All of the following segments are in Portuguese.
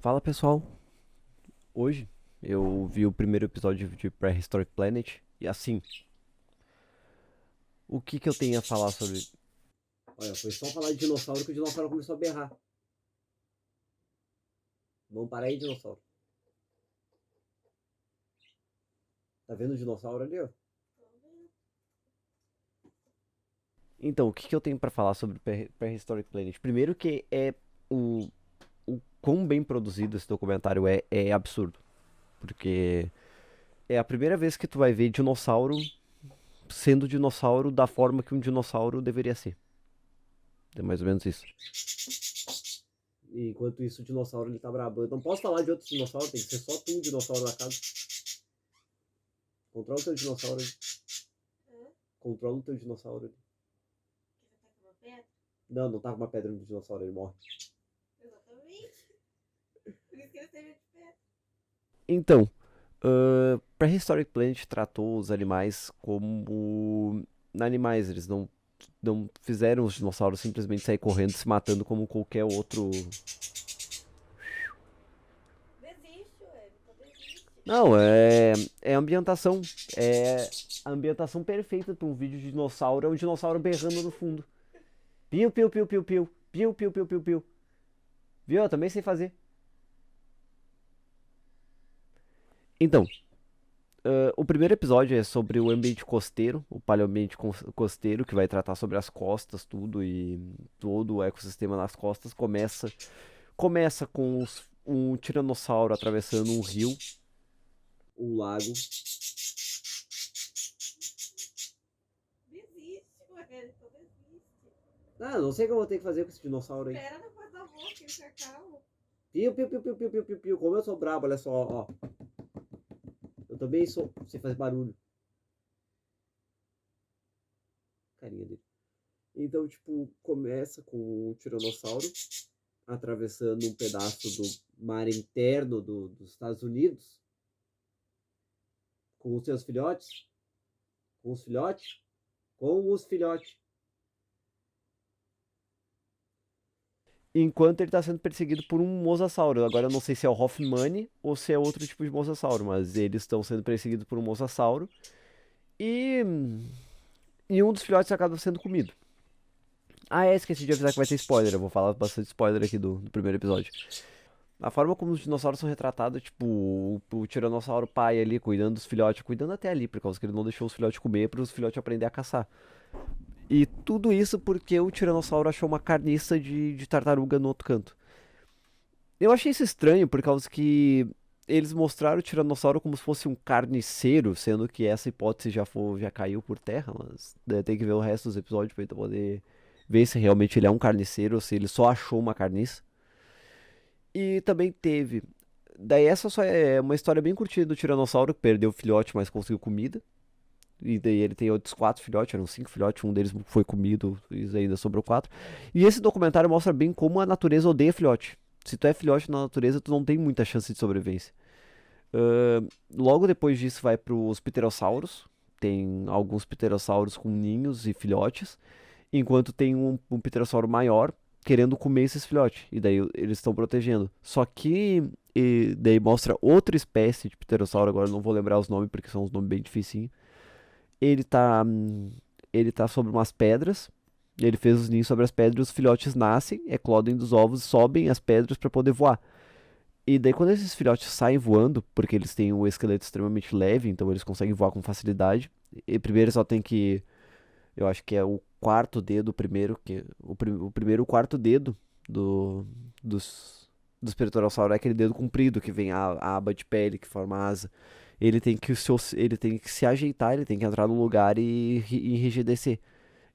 Fala pessoal, hoje eu vi o primeiro episódio de Prehistoric Planet e assim, o que que eu tenho a falar sobre. Olha, foi só falar de dinossauro que o dinossauro começou a berrar. Vamos parar aí, dinossauro. Tá vendo o dinossauro ali, ó? Então, o que que eu tenho pra falar sobre Prehistoric Planet? Primeiro que o, o quão bem produzido esse documentário é absurdo. Porque é a primeira vez que tu vai ver dinossauro sendo dinossauro da forma que um dinossauro deveria ser. É mais ou menos isso. Enquanto isso, o dinossauro ele tá brabo. Eu não posso falar de outros dinossauros, tem que ser só tu, um dinossauro da casa. Controla o teu dinossauro ali. Controla o teu dinossauro ali. Não, não tá com uma pedra no dinossauro, ele morre. Exatamente. Por isso que ele esteja de pé. Então, Prehistoric Planet tratou os animais como animais. Eles não fizeram os dinossauros simplesmente sair correndo, se matando como qualquer outro. Desiste, ué. Então desiste. Não, é ambientação. É a ambientação perfeita para um vídeo de dinossauro. É um dinossauro berrando no fundo. Piu, piu, piu, piu, piu. Piu, piu, piu, piu, piu. Viu? Eu também sei fazer. Então, o primeiro episódio é sobre o ambiente costeiro, o paleoambiente costeiro, que vai tratar sobre as costas, tudo e todo o ecossistema nas costas. Começa com um tiranossauro atravessando um rio, um lago. Desiste, ué. Então desiste. Ah, não sei o que eu vou ter que fazer com esse dinossauro aí. Espera depois da boca, ele se acalma. Piu, piu, piu, piu, piu, piu, piu, piu. Como eu sou brabo, olha só, ó. Eu também sou. Você faz barulho. Carinha dele. Então, tipo, começa com o tiranossauro atravessando um pedaço do mar interno dos Estados Unidos com os seus filhotes, com os filhotes, com os filhotes. Enquanto ele está sendo perseguido por um mosasauro. Agora eu não sei se é o Hoffmann ou se é outro tipo de mosasauro, mas eles estão sendo perseguidos por um mosasauro e, e um dos filhotes acaba sendo comido. Ah, esqueci de avisar que vai ter spoiler. Eu vou falar bastante spoiler aqui do primeiro episódio. A forma como os dinossauros são retratados, tipo, o tiranossauro pai ali cuidando dos filhotes, cuidando até ali, por causa que ele não deixou os filhotes comer para os filhotes aprender a caçar. E tudo isso porque o tiranossauro achou uma carniça de tartaruga no outro canto. Eu achei isso estranho por causa que eles mostraram o tiranossauro como se fosse um carniceiro, sendo que essa hipótese já caiu por terra, mas tem que ver o resto dos episódios pra gente poder ver se realmente ele é um carniceiro ou se ele só achou uma carniça. E também teve. Daí essa só é uma história bem curtida do tiranossauro que perdeu o filhote, mas conseguiu comida. E daí ele tem outros quatro filhotes, eram cinco filhotes, um deles foi comido e ainda sobrou quatro. E esse documentário mostra bem como a natureza odeia filhote. Se tu é filhote na natureza, tu não tem muita chance de sobrevivência. Logo depois disso vai para os pterossauros. Tem alguns pterossauros com ninhos e filhotes. Enquanto tem um pterossauro maior querendo comer esses filhotes. E daí eles estão protegendo. Só que daí mostra outra espécie de pterossauro. Agora eu não vou lembrar os nomes porque são uns nomes bem difíceis. Ele tá, ele tá sobre umas pedras. Ele fez os ninhos sobre as pedras. Os filhotes nascem, eclodem dos ovos, sobem as pedras para poder voar. E daí quando esses filhotes saem voando, porque eles têm um esqueleto extremamente leve, então eles conseguem voar com facilidade. E primeiro só tem que, eu acho que é o quarto dedo primeiro, que o primeiro quarto dedo do dos dos pterossauros é aquele dedo comprido que vem a aba de pele que forma a asa. Ele tem que se ajeitar, ele tem que entrar no lugar e enrijecer.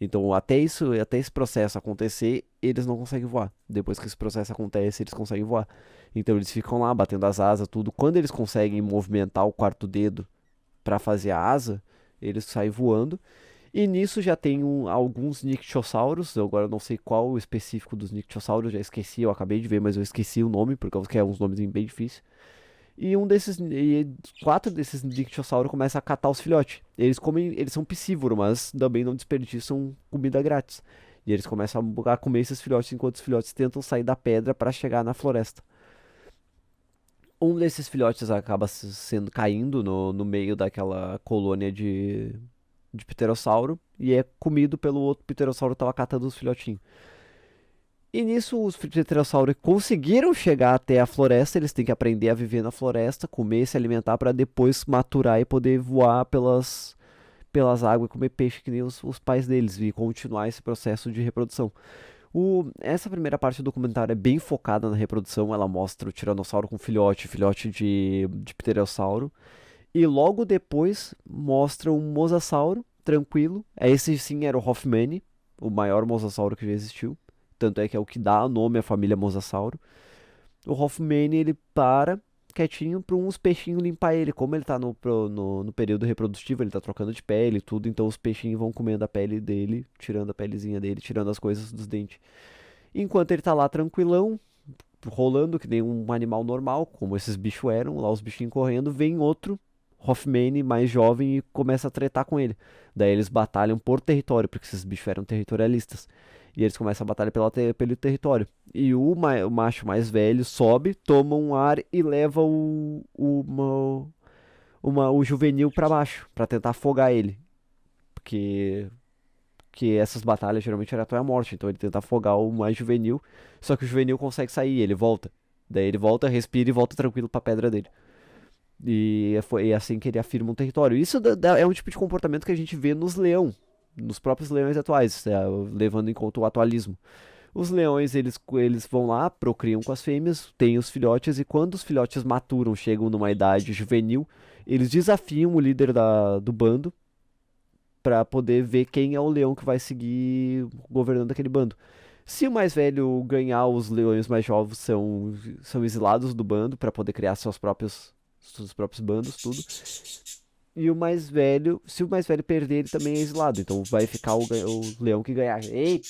Então, até esse processo acontecer, eles não conseguem voar. Depois que esse processo acontece, eles conseguem voar. Então, eles ficam lá batendo as asas, tudo. Quando eles conseguem movimentar o quarto dedo para fazer a asa, eles saem voando. E nisso já tem alguns nictiossauros. Eu agora não sei qual o específico dos nictiossauros, já esqueci. Eu acabei de ver, mas eu esqueci o nome, por causa que é uns nomes bem difíceis. E quatro desses nictiossauros começam a catar os filhotes. Eles comem, eles são piscívoros, mas também não desperdiçam comida grátis. E eles começam a comer esses filhotes enquanto os filhotes tentam sair da pedra para chegar na floresta. Um desses filhotes acaba sendo caindo no meio daquela colônia de pterossauro e é comido pelo outro pterossauro que tava catando os filhotinhos. E nisso os pterossauros conseguiram chegar até a floresta, eles têm que aprender a viver na floresta, comer, se alimentar para depois maturar e poder voar pelas águas e comer peixe que nem os pais deles e continuar esse processo de reprodução. Essa primeira parte do documentário é bem focada na reprodução, ela mostra o tiranossauro com filhote de pterossauro, e logo depois mostra um mosasauro tranquilo. Esse sim era o Hoffmann, o maior mosasauro que já existiu. Tanto é que é o que dá nome à família mosasauro. O Hoffmann, ele para quietinho para uns peixinhos limpar ele. Como ele tá no período reprodutivo, ele tá trocando de pele e tudo, então os peixinhos vão comendo a pele dele, tirando a pelezinha dele, tirando as coisas dos dentes. Enquanto ele tá lá tranquilão, rolando que nem um animal normal, como esses bichos eram, lá os bichinhos correndo, vem outro Hoffmann mais jovem e começa a tretar com ele. Daí eles batalham por território, porque esses bichos eram territorialistas. E eles começam a batalha pelo território. E o macho mais velho sobe, toma um ar e leva o juvenil pra baixo, pra tentar afogar ele. Porque essas batalhas geralmente eram até a morte, então ele tenta afogar o mais juvenil, só que o juvenil consegue sair, ele volta. Daí ele volta, respira e volta tranquilo pra pedra dele. E é assim que ele afirma um território. Isso é um tipo de comportamento que a gente vê nos próprios leões atuais, levando em conta o atualismo. Os leões, eles vão lá, procriam com as fêmeas, têm os filhotes, e quando os filhotes maturam, chegam numa idade juvenil, eles desafiam o líder do bando para poder ver quem é o leão que vai seguir governando aquele bando. Se o mais velho ganhar, os leões mais jovens são exilados do bando para poder criar seus próprios bandos, tudo. E o mais velho, se o mais velho perder, ele também é exilado. Então vai ficar o leão que ganhar. Ei!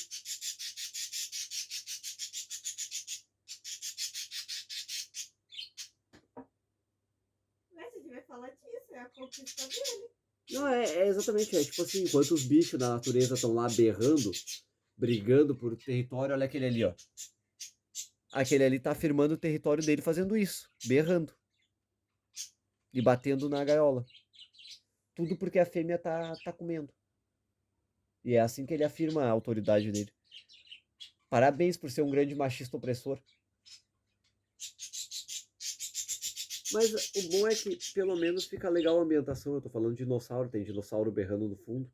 Mas você devia falar disso, é a conquista dele. Não, é exatamente, tipo assim, enquanto os bichos da natureza estão lá berrando, brigando por território, olha aquele ali, ó. Aquele ali tá afirmando o território dele fazendo isso, berrando. E batendo na gaiola. Tudo porque a fêmea tá comendo. E é assim que ele afirma a autoridade dele. Parabéns por ser um grande machista opressor. Mas o bom é que pelo menos fica legal a ambientação. Eu tô falando de dinossauro, tem dinossauro berrando no fundo.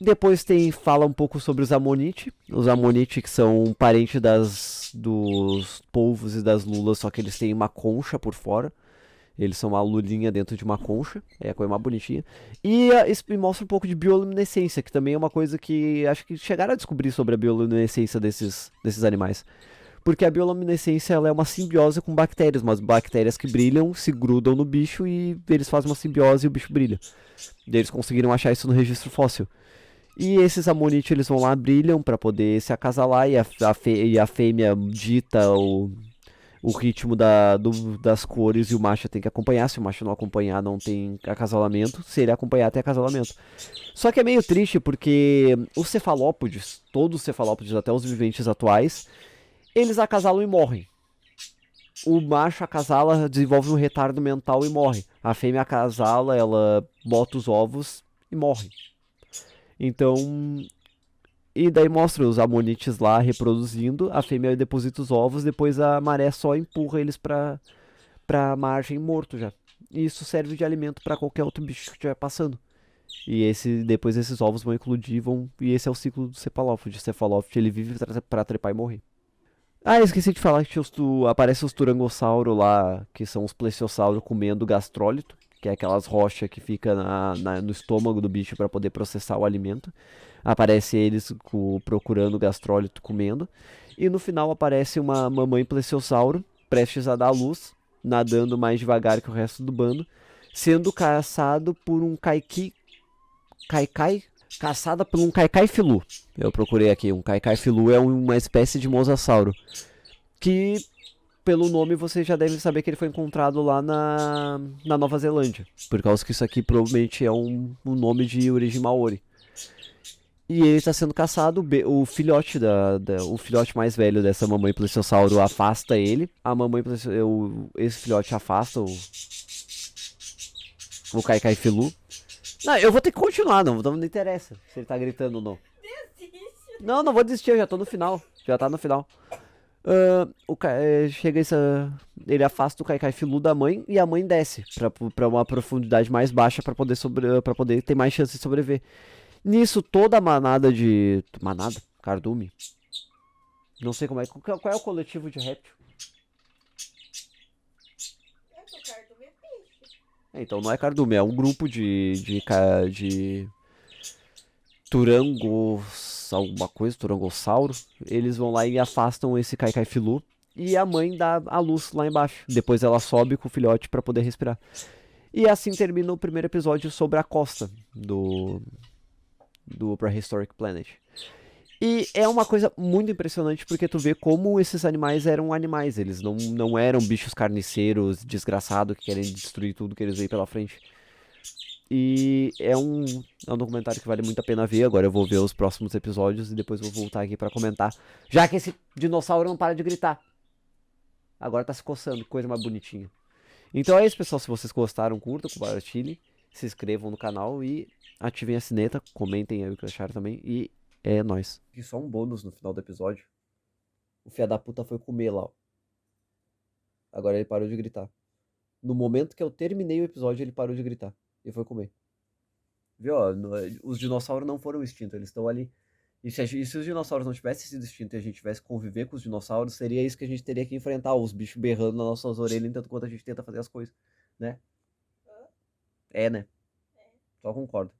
Depois fala um pouco sobre os Ammonite. Os Ammonite que são parentes dos polvos e das lulas, só que eles têm uma concha por fora. Eles são uma lulinha dentro de uma concha, é a coisa mais bonitinha. E mostra um pouco de bioluminescência, que também é uma coisa que acho que chegaram a descobrir sobre a bioluminescência desses animais. Porque a bioluminescência ela é uma simbiose com bactérias, mas bactérias que brilham se grudam no bicho e eles fazem uma simbiose e o bicho brilha. E eles conseguiram achar isso no registro fóssil. E esses amonites eles vão lá, brilham para poder se acasalar e a fêmea dita o ritmo das cores e o macho tem que acompanhar. Se o macho não acompanhar, não tem acasalamento. Se ele acompanhar, tem acasalamento. Só que é meio triste porque os cefalópodes, todos os cefalópodes, até os viventes atuais, eles acasalam e morrem. O macho acasala, desenvolve um retardo mental e morre. A fêmea acasala, ela bota os ovos e morre. Então... E daí mostra os amonites lá reproduzindo, a fêmea deposita os ovos, depois a maré só empurra eles pra margem morto já. E isso serve de alimento para qualquer outro bicho que estiver passando. E depois esses ovos vão eclodir, e esse é o ciclo do cefalópode. O cefalópode ele vive pra trepar e morrer. Ah, esqueci de falar que aparece os turangossauros lá, que são os plesiosauros comendo gastrólito, que é aquelas rochas que fica no estômago do bicho para poder processar o alimento. Aparece eles procurando gastrólito, comendo. E no final aparece uma mamãe plesiosauro, prestes a dar à luz, nadando mais devagar que o resto do bando, sendo caçado por um caçada por um caicai filu. Eu procurei aqui, um caicai filu é uma espécie de mosasauro, que pelo nome você já deve saber que ele foi encontrado lá na Nova Zelândia, por causa que isso aqui provavelmente é um nome de origem maori. E ele está sendo caçado, o filhote o filhote mais velho dessa mamãe plesiosauro afasta ele. A mamãe esse filhote afasta o Kaikai Filu. Não, eu vou ter que continuar, não interessa se ele tá gritando ou não. Desiste. Não, não vou desistir, eu já tô no final. Já tá no final. Chega ele afasta o Kaikai Filu da mãe e a mãe desce pra uma profundidade mais baixa pra poder ter mais chance de sobreviver. Nisso, toda a manada de. Manada? Cardume? Não sei como é. Qual é o coletivo de réptil? É que o cardume é peixe. Então não é cardume, é um grupo de turangos. Alguma coisa, turangossauro. Eles vão lá e afastam esse Kaikai Filu. E a mãe dá a luz lá embaixo. Depois ela sobe com o filhote pra poder respirar. E assim termina o primeiro episódio sobre a costa do Prehistoric Planet. E é uma coisa muito impressionante porque tu vê como esses animais eram animais. Eles não eram bichos carniceiros, desgraçados, que querem destruir tudo que eles veem pela frente. E é um documentário que vale muito a pena ver. Agora eu vou ver os próximos episódios e depois vou voltar aqui pra comentar. Já que esse dinossauro não para de gritar. Agora tá se coçando, que coisa mais bonitinha. Então é isso, pessoal. Se vocês gostaram, curtam, compartilhem, se inscrevam no canal e ativem a sineta. Comentem aí o que acharam também. E é nóis. E só um bônus no final do episódio. O filho da puta foi comer lá, ó. Agora ele parou de gritar. No momento que eu terminei o episódio, ele parou de gritar. E foi comer. Viu? Ó, os dinossauros não foram extintos, eles estão ali. E se os dinossauros não tivessem sido extintos e a gente tivesse que conviver com os dinossauros, seria isso que a gente teria que enfrentar, os bichos berrando nas nossas orelhas enquanto quanto a gente tenta fazer as coisas, né? Hã? É, né? É. Só concordo.